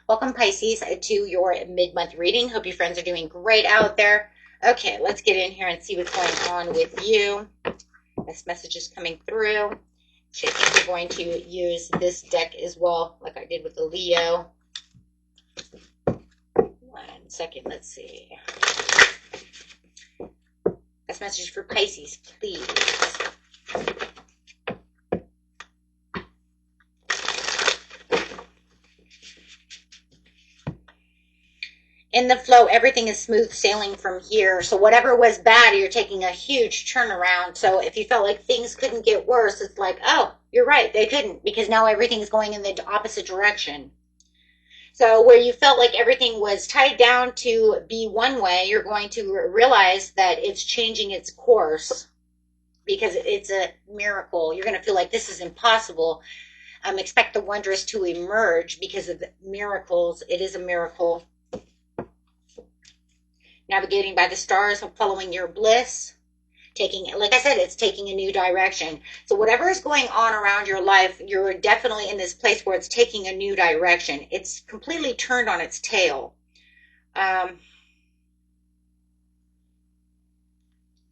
Welcome, Pisces, to your mid-month reading. Hope your friends are doing great out there. Okay, let's get in here and see what's going on with you. This message is coming through. Actually, I think we're going to use this deck as well, like I did with the Leo. 1 second, let's see. This message is for Pisces, please. In the flow, everything is smooth sailing from here. So whatever was bad, you're taking a huge turnaround. So if you felt like things couldn't get worse, it's like, oh, you're right, they couldn't, because now everything's going in the opposite direction. So where you felt like everything was tied down to be one way, you're going to realize that it's changing its course because it's a miracle. You're going to feel like this is impossible. Expect the wondrous to emerge because of the miracles. It is a miracle. Navigating by the stars, following your bliss, taking, like I said, it's taking a new direction. So whatever is going on around your life, you're definitely in this place where it's taking a new direction. It's completely turned on its tail.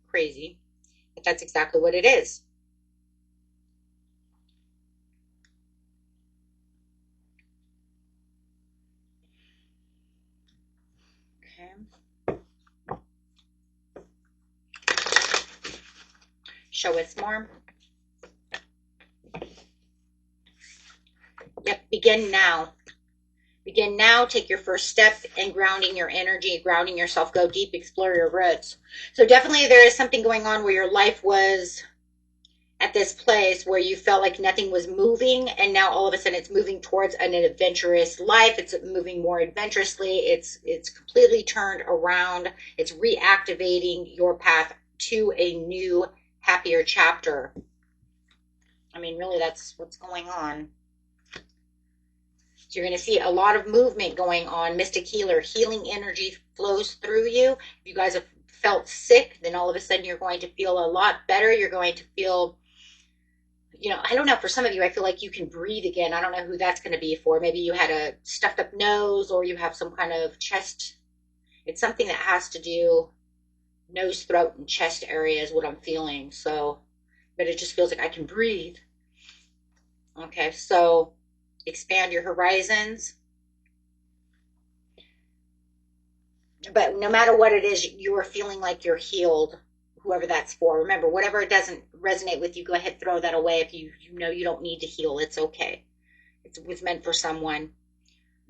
Crazy, but that's exactly what it is. Okay. Show us more. Yep, begin now. Begin now, take your first step in grounding your energy, grounding yourself, go deep, explore your roots. So definitely there is something going on where your life was at this place where you felt like nothing was moving, and now all of a sudden it's moving towards an adventurous life. It's moving more adventurously. It's completely turned around. It's reactivating your path to a new, happier chapter. I mean, really, that's what's going on. So you're going to see a lot of movement going on. Mystic healer, healing energy flows through you. If you guys have felt sick, then all of a sudden you're going to feel a lot better. You're going to feel, you know, I don't know, for some of you, I feel like you can breathe again. I don't know who that's going to be for. Maybe you had a stuffed up nose, or you have some kind of chest. It's something that has to do nose, throat, and chest area is what I'm feeling. So, but it just feels like I can breathe. Okay, so expand your horizons. But no matter what it is, you are feeling like you're healed, whoever that's for. Remember, whatever doesn't resonate with you, go ahead, throw that away. If you know you don't need to heal, it's okay. It was meant for someone.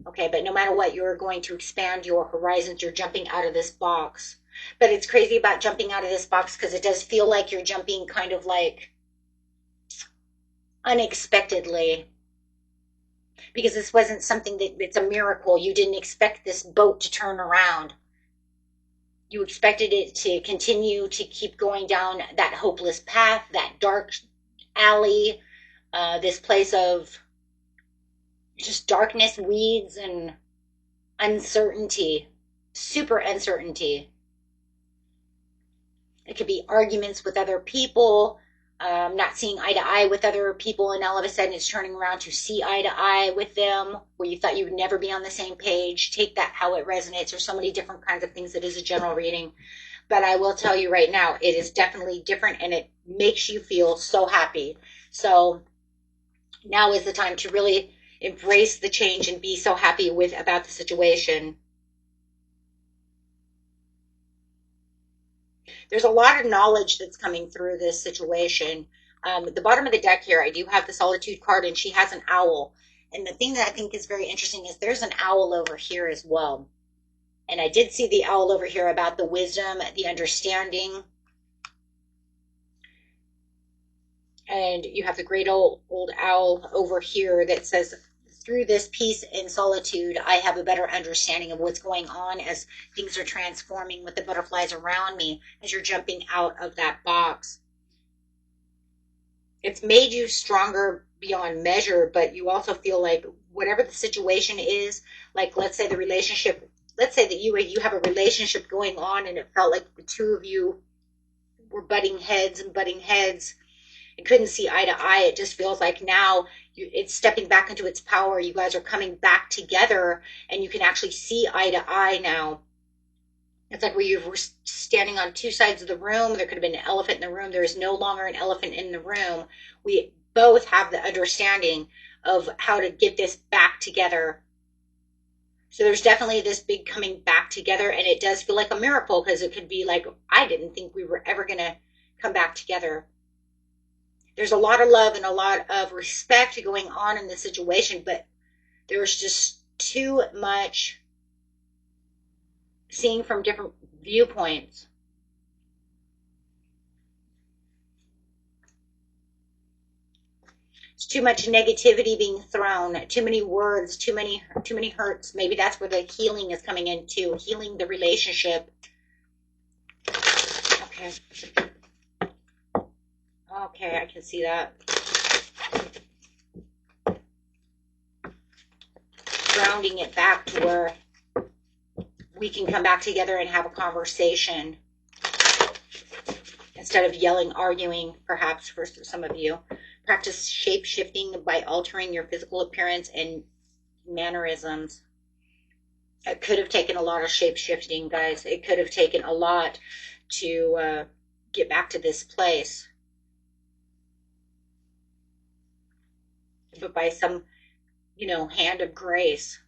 Okay, but no matter what, you're going to expand your horizons. You're jumping out of this box. But it's crazy about jumping out of this box because it does feel like you're jumping kind of like unexpectedly. Because this wasn't something it's a miracle. You didn't expect this boat to turn around. You expected it to continue to keep going down that hopeless path, that dark alley, this place of just darkness, weeds, and uncertainty, super uncertainty. It could be arguments with other people, not seeing eye to eye with other people, and all of a sudden it's turning around to see eye to eye with them, where you thought you would never be on the same page. Take that how it resonates. There's so many different kinds of things. It is a general reading, but I will tell you right now, it is definitely different, and it makes you feel so happy. So now is the time to really embrace the change and be so happy about the situation. There's a lot of knowledge that's coming through this situation. At the bottom of the deck here, I do have the Solitude card, and she has an owl. And the thing that I think is very interesting is there's an owl over here as well. And I did see the owl over here about the wisdom, the understanding. And you have the great old owl over here that says, through this peace and solitude, I have a better understanding of what's going on as things are transforming with the butterflies around me as you're jumping out of that box. It's made you stronger beyond measure, but you also feel like whatever the situation is, like let's say the relationship, let's say that you have a relationship going on and it felt like the two of you were butting heads and couldn't see eye to eye. It just feels like now it's stepping back into its power. You guys are coming back together, and you can actually see eye to eye now. It's like where you were standing on two sides of the room. There could have been an elephant in the room. There is no longer an elephant in the room. We both have the understanding of how to get this back together. So there's definitely this big coming back together, and it does feel like a miracle, because it could be like, I didn't think we were ever going to come back together. There's a lot of love and a lot of respect going on in this situation, but there's just too much seeing from different viewpoints. It's too much negativity being thrown, too many words, too many hurts. Maybe that's where the healing is coming in too, healing the relationship. Okay. Okay, I can see that. Grounding it back to where we can come back together and have a conversation instead of yelling, arguing, perhaps for some of you. Practice shape-shifting by altering your physical appearance and mannerisms. It could have taken a lot of shape-shifting, guys. It could have taken a lot to get back to this place. But by some, hand of grace,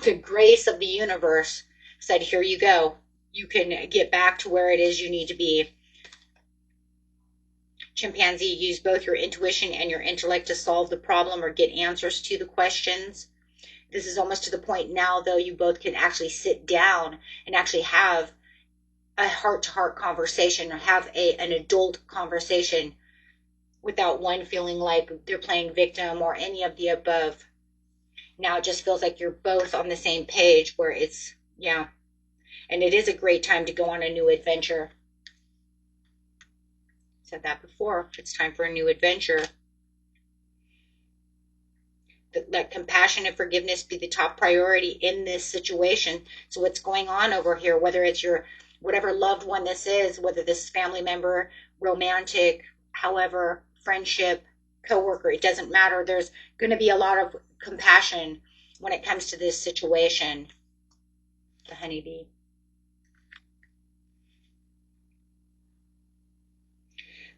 the grace of the universe said, here you go. You can get back to where it is you need to be. Chimpanzee, use both your intuition and your intellect to solve the problem or get answers to the questions. This is almost to the point now, though, you both can actually sit down and actually have a heart-to-heart conversation, or have an adult conversation without one feeling like they're playing victim or any of the above. Now it just feels like you're both on the same page, where it's, and it is a great time to go on a new adventure. Said that before. It's time for a new adventure. Let compassion and forgiveness be the top priority in this situation. So what's going on over here, whether it's your whatever loved one this is, whether this is family member, romantic, however, friendship, coworker, it doesn't matter. There's going to be a lot of compassion when it comes to this situation. The honeybee.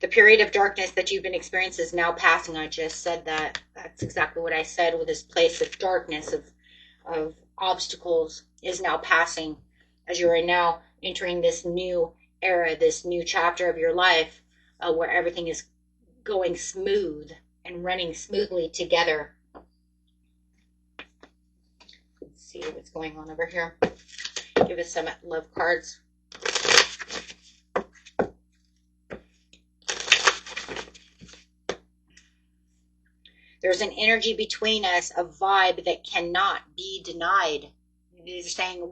The period of darkness that you've been experiencing is now passing. I just said that. That's exactly what I said, with this place of darkness, of obstacles, is now passing, as you are now entering this new era, this new chapter of your life, where everything is going smooth and running smoothly together. Let's see what's going on over here. Give us some love cards. There's an energy between us, a vibe that cannot be denied. They're saying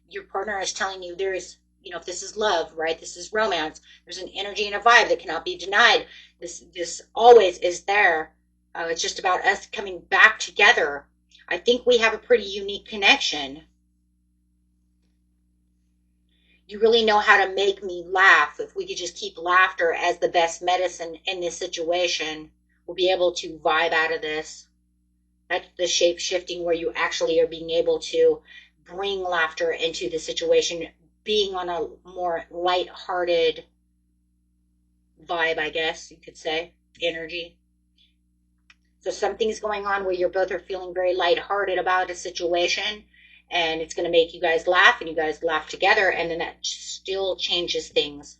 your partner is telling you there's, if this is love, right? This is romance. There's an energy and a vibe that cannot be denied. This always is there. It's just about us coming back together. I think we have a pretty unique connection. You really know how to make me laugh. If we could just keep laughter as the best medicine in this situation, we'll be able to vibe out of this. That's the shape shifting, where you actually are being able to bring laughter into the situation, being on a more light-hearted vibe, I guess you could say, energy. So something's going on where you both are feeling very light-hearted about a situation, and it's going to make you guys laugh, and you guys laugh together, and then that still changes things.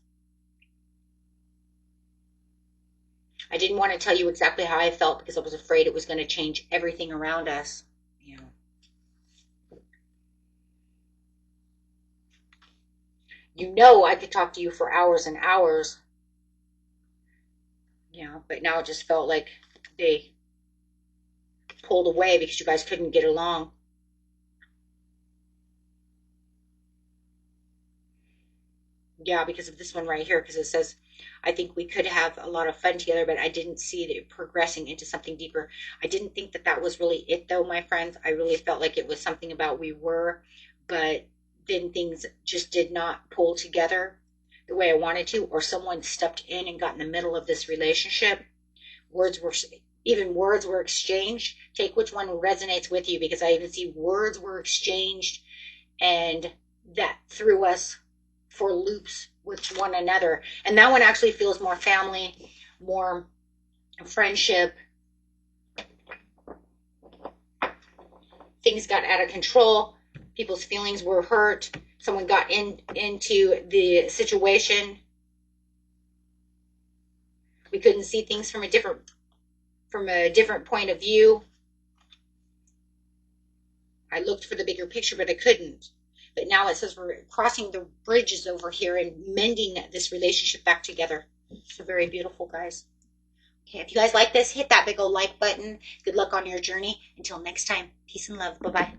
I didn't want to tell you exactly how I felt, because I was afraid it was going to change everything around us. I could talk to you for hours and hours. But now it just felt like they pulled away because you guys couldn't get along. Because of this one right here, because it says, I think we could have a lot of fun together, but I didn't see it progressing into something deeper. I didn't think that was really it, though, my friends. I really felt like it was something about we were, but then things just did not pull together the way I wanted to, or someone stepped in and got in the middle of this relationship. Words were, Even words were exchanged. Take which one resonates with you, because I even see words were exchanged, and that threw us for loops with one another. And that one actually feels more family, more friendship. Things got out of control. People's feelings were hurt. Someone got into the situation. We couldn't see things from a different point of view. I looked for the bigger picture, but I couldn't. But now it says we're crossing the bridges over here and mending this relationship back together. So very beautiful, guys. Okay, if you guys like this, hit that big old like button. Good luck on your journey. Until next time, peace and love. Bye-bye.